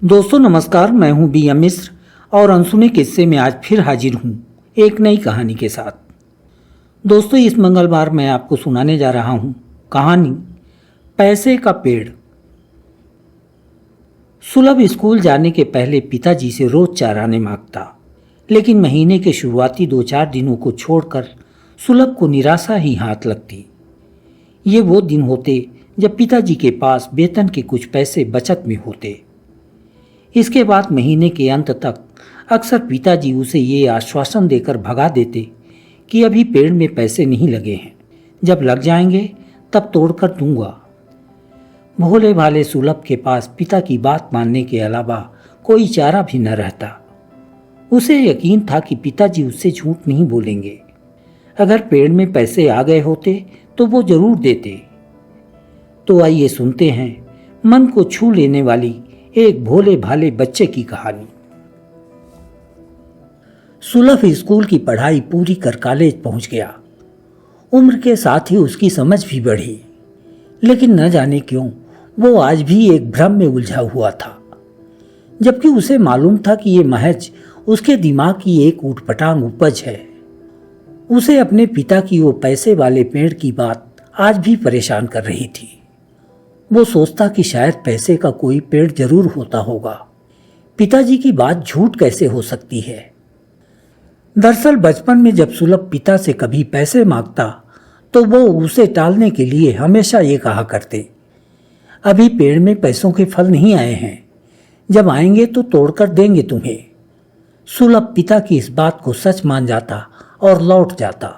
दोस्तों नमस्कार, मैं हूं बी एम मिश्र और अनसुने किस्से में आज फिर हाजिर हूं एक नई कहानी के साथ। दोस्तों इस मंगलवार मैं आपको सुनाने जा रहा हूं कहानी पैसे का पेड़। सुलभ स्कूल जाने के पहले पिताजी से रोज चाराने मांगता, लेकिन महीने के शुरुआती 2-4 दिनों को छोड़कर सुलभ को निराशा ही हाथ लगती। ये वो दिन होते जब पिताजी के पास वेतन के कुछ पैसे बचत में होते। इसके बाद महीने के अंत तक अक्सर पिताजी उसे ये आश्वासन देकर भगा देते कि अभी पेड़ में पैसे नहीं लगे हैं, जब लग जाएंगे तब तोड़कर दूंगा। भोले भाले सुलभ के पास पिता की बात मानने के अलावा कोई चारा भी न रहता। उसे यकीन था कि पिताजी उससे झूठ नहीं बोलेंगे। अगर पेड़ में पैसे आ गए होते तो वो जरूर देते। तो आइए सुनते हैं मन को छू लेने वाली एक भोले भाले बच्चे की कहानी। सुलभ स्कूल की पढ़ाई पूरी कर कॉलेज पहुंच गया। उम्र के साथ ही उसकी समझ भी बढ़ी, लेकिन न जाने क्यों वो आज भी एक भ्रम में उलझा हुआ था। जबकि उसे मालूम था कि ये महज उसके दिमाग की एक ऊटपटांग उपज है। उसे अपने पिता की वो पैसे वाले पेड़ की बात आज भी परेशान कर रही थी। वो सोचता कि शायद पैसे का कोई पेड़ जरूर होता होगा। पिताजी की बात झूठ कैसे हो सकती है। दरअसल बचपन में जब सुलभ पिता से कभी पैसे मांगता तो वो उसे टालने के लिए हमेशा ये कहा करते, अभी पेड़ में पैसों के फल नहीं आए हैं, जब आएंगे तो तोड़कर देंगे तुम्हें। सुलभ पिता की इस बात को सच मान जाता और लौट जाता।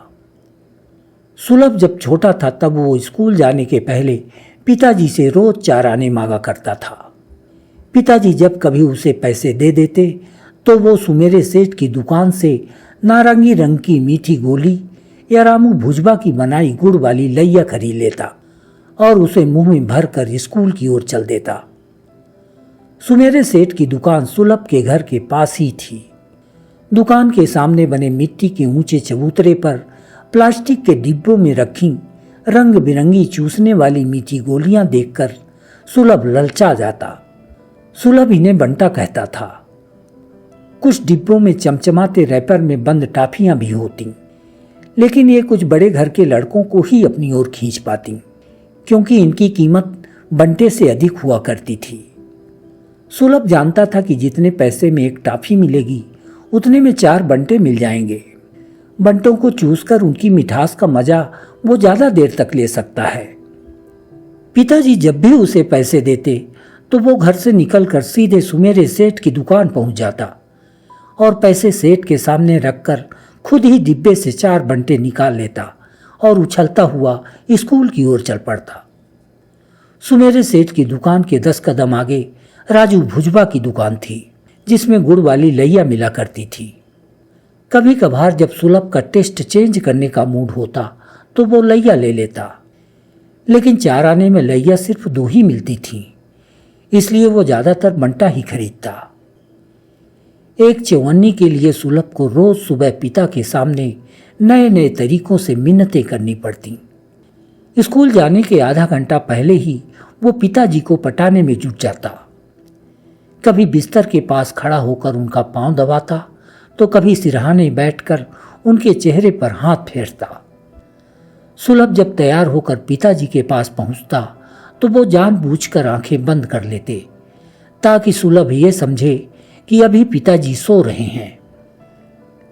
सुलभ जब छोटा था तब वो स्कूल जाने के पहले पिताजी से रोज चाराने मांगा करता था। पिताजी जब कभी उसे पैसे दे देते तो वो सुमेरे सेठ की दुकान से नारंगी रंग की मीठी गोली या रामू भुजबा की बनाई गुड़ वाली लैया खरीद लेता और उसे मुंह में भर कर स्कूल की ओर चल देता। सुमेरे सेठ की दुकान सुलभ के घर के पास ही थी। दुकान के सामने बने मिट्टी के ऊंचे चबूतरे पर प्लास्टिक के डिब्बों में रखी रंग बिरंगी चूसने वाली मीठी गोलियां देखकर सुलभ ललचा जाता। सुलभ इन्हें बंटा कहता था। कुछ डिब्बों में चमचमाते रैपर में बंद टाफियां भी होती, लेकिन ये कुछ बड़े घर के लड़कों को ही अपनी ओर खींच पाती, क्योंकि इनकी कीमत बंटे से अधिक हुआ करती थी। सुलभ जानता था कि जितने पैसे में एक टाफी मिलेगी उतने में 4 बंटे मिल जाएंगे। बंटों को चूसकर उनकी मिठास का मजा वो ज्यादा देर तक ले सकता है। पिताजी जब भी उसे पैसे देते तो वो घर से निकलकर सीधे सुमेरे सेठ की दुकान पहुंच जाता और पैसे सेठ के सामने रखकर खुद ही डिब्बे से 4 बंटे निकाल लेता और उछलता हुआ स्कूल की ओर चल पड़ता। सुमेरे सेठ की दुकान के 10 कदम आगे राजू भुजबा की दुकान थी, जिसमें गुड़ वाली लैया मिला करती थी। कभी कभार जब सुलभ का टेस्ट चेंज करने का मूड होता तो वो लैया ले लेता, लेकिन चाराने में लैया सिर्फ 2 ही मिलती थी, इसलिए वो ज्यादातर बंटा ही खरीदता। एक चवन्नी के लिए सुलभ को रोज सुबह पिता के सामने नए नए तरीकों से मिन्नतें करनी पड़ती। स्कूल जाने के आधा घंटा पहले ही वो पिताजी को पटाने में जुट जाता। कभी बिस्तर के पास खड़ा होकर उनका पांव दबाता तो कभी सिरहाने बैठकर उनके चेहरे पर हाथ फेरता। सुलभ जब तैयार होकर पिताजी के पास पहुंचता तो वो जानबूझकर आंखें बंद कर लेते, ताकि सुलभ ये समझे कि अभी पिताजी सो रहे हैं।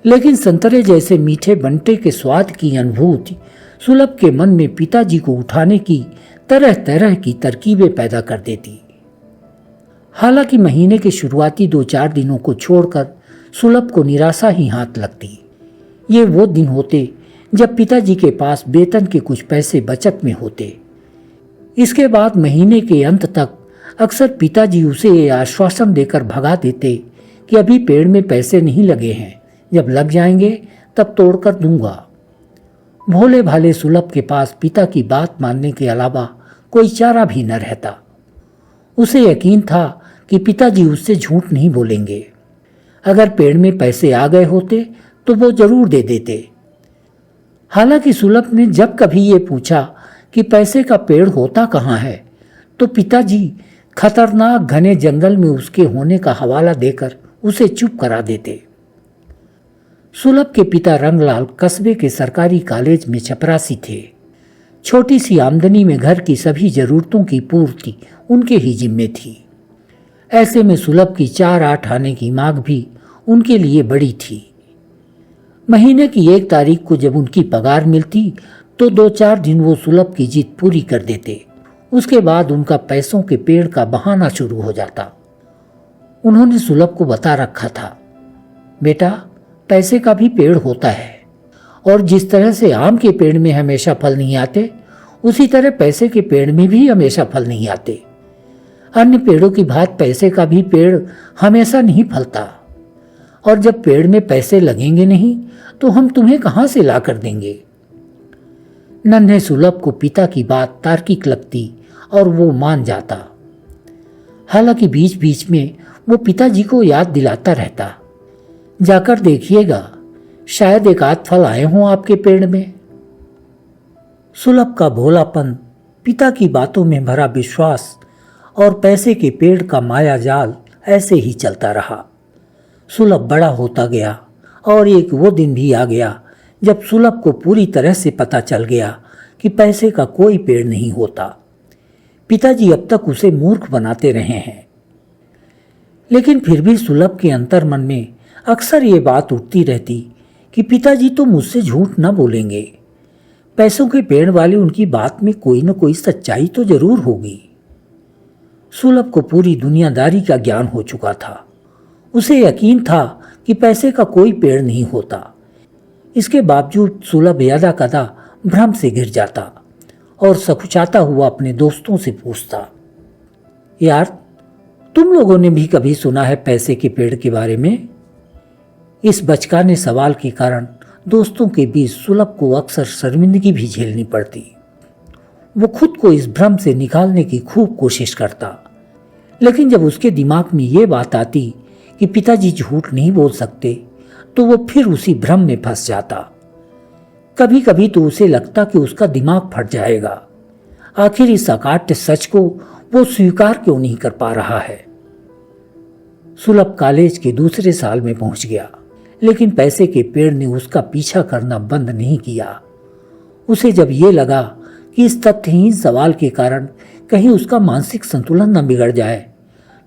लेकिन संतरे जैसे मीठे बंटे के स्वाद की अनुभूति सुलभ के मन में पिताजी को उठाने की तरह तरह की तरकीबें पैदा कर देती। हालांकि महीने के शुरुआती 2-4 दिनों को छोड़कर सुलभ को निराशा ही हाथ लगती। ये वो दिन होते जब पिताजी के पास वेतन के कुछ पैसे बचत में होते। इसके बाद महीने के अंत तक अक्सर पिताजी उसे ये आश्वासन देकर भगा देते कि अभी पेड़ में पैसे नहीं लगे हैं, जब लग जाएंगे तब तोड़कर दूंगा। भोले भाले सुलभ के पास पिता की बात मानने के अलावा कोई चारा भी न रहता। उसे यकीन था कि पिताजी उससे झूठ नहीं बोलेंगे। अगर पेड़ में पैसे आ गए होते तो वो जरूर दे देते। हालांकि सुलभ ने जब कभी ये पूछा कि पैसे का पेड़ होता कहाँ है, तो पिताजी खतरनाक घने जंगल में उसके होने का हवाला देकर उसे चुप करा देते। सुलभ के पिता रंगलाल कस्बे के सरकारी कॉलेज में चपरासी थे। छोटी सी आमदनी में घर की सभी जरूरतों की पूर्ति उनके ही जिम्मे थी। ऐसे में सुलभ की 4-8 आने की मांग भी उनके लिए बड़ी थी। महीने की 1 तारीख को जब उनकी पगार मिलती तो 2-4 दिन वो सुलभ की जिद पूरी कर देते। उसके बाद उनका पैसों के पेड़ का बहाना शुरू हो जाता। उन्होंने सुलभ को बता रखा था, बेटा पैसे का भी पेड़ होता है और जिस तरह से आम के पेड़ में हमेशा फल नहीं आते, उसी तरह पैसे के पेड़ में भी हमेशा फल नहीं आते। अन्य पेड़ों की भांति पैसे का भी पेड़ हमेशा नहीं फलता, और जब पेड़ में पैसे लगेंगे नहीं तो हम तुम्हें कहां से ला कर देंगे। नन्हे सुलभ को पिता की बात तार्किक लगती और वो मान जाता। हालांकि बीच बीच में वो पिताजी को याद दिलाता रहता, जाकर देखिएगा शायद 1 आध फल आए हों आपके पेड़ में। सुलभ का भोलापन, पिता की बातों में भरा विश्वास और पैसे के पेड़ का माया जाल ऐसे ही चलता रहा। सुलभ बड़ा होता गया और एक वो दिन भी आ गया जब सुलभ को पूरी तरह से पता चल गया कि पैसे का कोई पेड़ नहीं होता। पिताजी अब तक उसे मूर्ख बनाते रहे हैं, लेकिन फिर भी सुलभ के अंतर्मन में अक्सर ये बात उठती रहती कि पिताजी तो मुझसे झूठ न बोलेंगे। पैसों के पेड़ वाली उनकी बात में कोई न कोई सच्चाई तो जरूर होगी। सुलभ को पूरी दुनियादारी का ज्ञान हो चुका था। उसे यकीन था कि पैसे का कोई पेड़ नहीं होता। इसके बावजूद सुलभ यदा कदा भ्रम से घिर जाता और सकुचाता हुआ अपने दोस्तों से पूछता, यार तुम लोगों ने भी कभी सुना है पैसे के पेड़ के बारे में? इस बचकाने सवाल के कारण दोस्तों के बीच सुलभ को अक्सर शर्मिंदगी भी झेलनी पड़ती। वो खुद को इस भ्रम से निकालने की खूब कोशिश करता, लेकिन जब उसके दिमाग में ये बात आती कि पिताजी झूठ नहीं बोल सकते तो वो फिर उसी भ्रम में फंस जाता। कभी कभी तो उसे लगता कि उसका दिमाग फट जाएगा। आखिर इस अकाट्य सच को वो स्वीकार क्यों नहीं कर पा रहा है। सुलभ कॉलेज के दूसरे साल में पहुंच गया, लेकिन पैसे के पेड़ ने उसका पीछा करना बंद नहीं किया। उसे जब ये लगा कि इस तथ्यहीन सवाल के कारण कहीं उसका मानसिक संतुलन न बिगड़ जाए,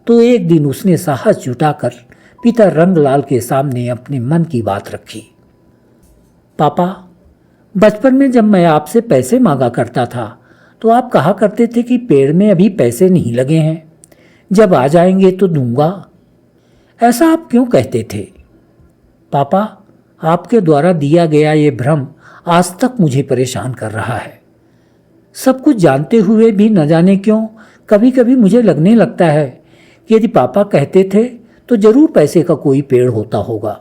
तो एक दिन उसने साहस जुटाकर पिता रंगलाल के सामने अपने मन की बात रखी। पापा, बचपन में जब मैं आपसे पैसे मांगा करता था तो आप कहा करते थे कि पेड़ में अभी पैसे नहीं लगे हैं, जब आ जाएंगे तो दूंगा। ऐसा आप क्यों कहते थे? पापा, आपके द्वारा दिया गया ये भ्रम आज तक मुझे परेशान कर रहा है। सब कुछ जानते हुए भी न जाने क्यों कभी कभी मुझे लगने लगता है कि यदि पापा कहते थे तो जरूर पैसे का कोई पेड़ होता होगा।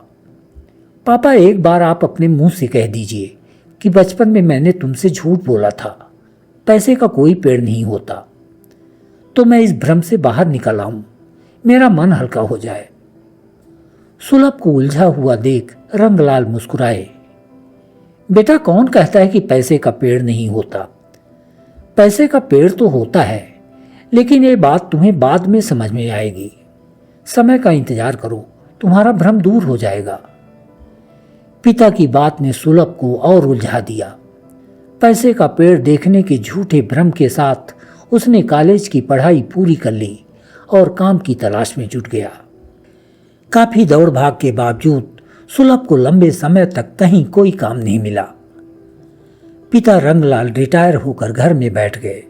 पापा, एक बार आप अपने मुंह से कह दीजिए कि बचपन में मैंने तुमसे झूठ बोला था, पैसे का कोई पेड़ नहीं होता, तो मैं इस भ्रम से बाहर निकल आऊं, मेरा मन हल्का हो जाए। सुलभ को उलझा हुआ देख रंगलाल मुस्कुराए। बेटा, कौन कहता है कि पैसे का पेड़ नहीं होता? पैसे का पेड़ तो होता है, लेकिन ये बात तुम्हें बाद में समझ में आएगी। समय का इंतजार करो, तुम्हारा भ्रम दूर हो जाएगा। पिता की बात ने सुलभ को और उलझा दिया। पैसे का पेड़ देखने के झूठे भ्रम के साथ उसने कॉलेज की पढ़ाई पूरी कर ली और काम की तलाश में जुट गया। काफी दौड़ भाग के बावजूद सुलभ को लंबे समय तक कहीं कोई काम नहीं मिला। पिता रंगलाल रिटायर होकर घर में बैठ गए।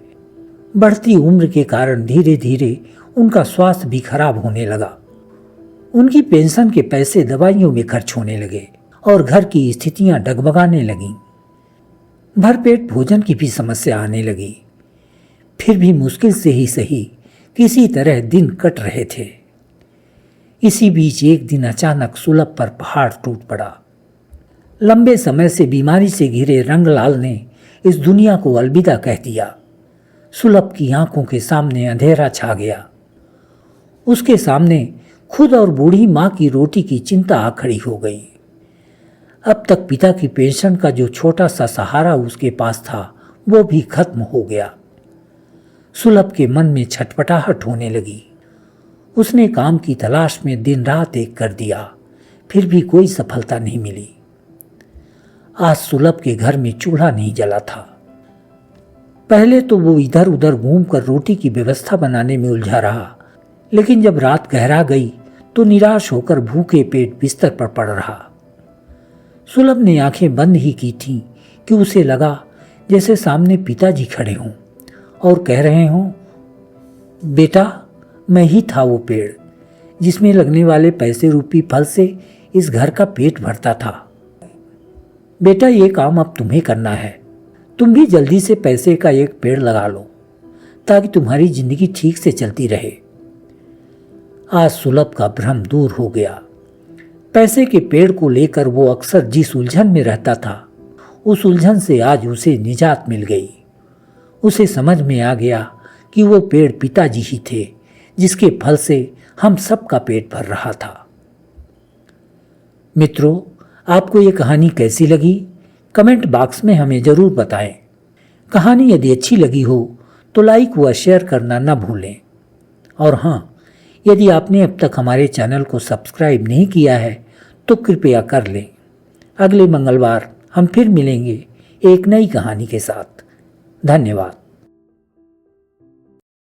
बढ़ती उम्र के कारण धीरे धीरे उनका स्वास्थ्य भी खराब होने लगा। उनकी पेंशन के पैसे दवाइयों में खर्च होने लगे और घर की स्थितियां डगमगाने लगीं। भरपेट भोजन की भी समस्या आने लगी। फिर भी मुश्किल से ही सही किसी तरह दिन कट रहे थे। इसी बीच एक दिन अचानक सुलभ पर पहाड़ टूट पड़ा। लंबे समय से बीमारी से घिरे रंगलाल ने इस दुनिया को अलविदा कह दिया। सुलभ की आंखों के सामने अंधेरा छा गया। उसके सामने खुद और बूढ़ी माँ की रोटी की चिंता आ खड़ी हो गई। अब तक पिता की पेंशन का जो छोटा सा सहारा उसके पास था वो भी खत्म हो गया। सुलभ के मन में छटपटाहट होने लगी। उसने काम की तलाश में दिन रात एक कर दिया, फिर भी कोई सफलता नहीं मिली। आज सुलभ के घर में चूल्हा नहीं जला था। पहले तो वो इधर उधर घूमकर रोटी की व्यवस्था बनाने में उलझा रहा, लेकिन जब रात गहरा गई तो निराश होकर भूखे पेट बिस्तर पर पड़ रहा। सुलभ ने आंखें बंद ही की थीं कि उसे लगा जैसे सामने पिताजी खड़े हों और कह रहे हों, बेटा, मैं ही था वो पेड़ जिसमें लगने वाले पैसे रूपी फल से इस घर का पेट भरता था। बेटा, ये काम अब तुम्हें करना है। तुम भी जल्दी से पैसे का एक पेड़ लगा लो ताकि तुम्हारी जिंदगी ठीक से चलती रहे। आज सुलभ का भ्रम दूर हो गया। पैसे के पेड़ को लेकर वो अक्सर जिस उलझन में रहता था, उस उलझन से आज उसे निजात मिल गई। उसे समझ में आ गया कि वो पेड़ पिताजी ही थे, जिसके फल से हम सबका पेट भर रहा था। मित्रों, आपको ये कहानी कैसी लगी? कमेंट बॉक्स में हमें जरूर बताएं। कहानी यदि अच्छी लगी हो तो लाइक व शेयर करना न भूलें। और हाँ, यदि आपने अब तक हमारे चैनल को सब्सक्राइब नहीं किया है तो कृपया कर लें। अगले मंगलवार हम फिर मिलेंगे एक नई कहानी के साथ। धन्यवाद।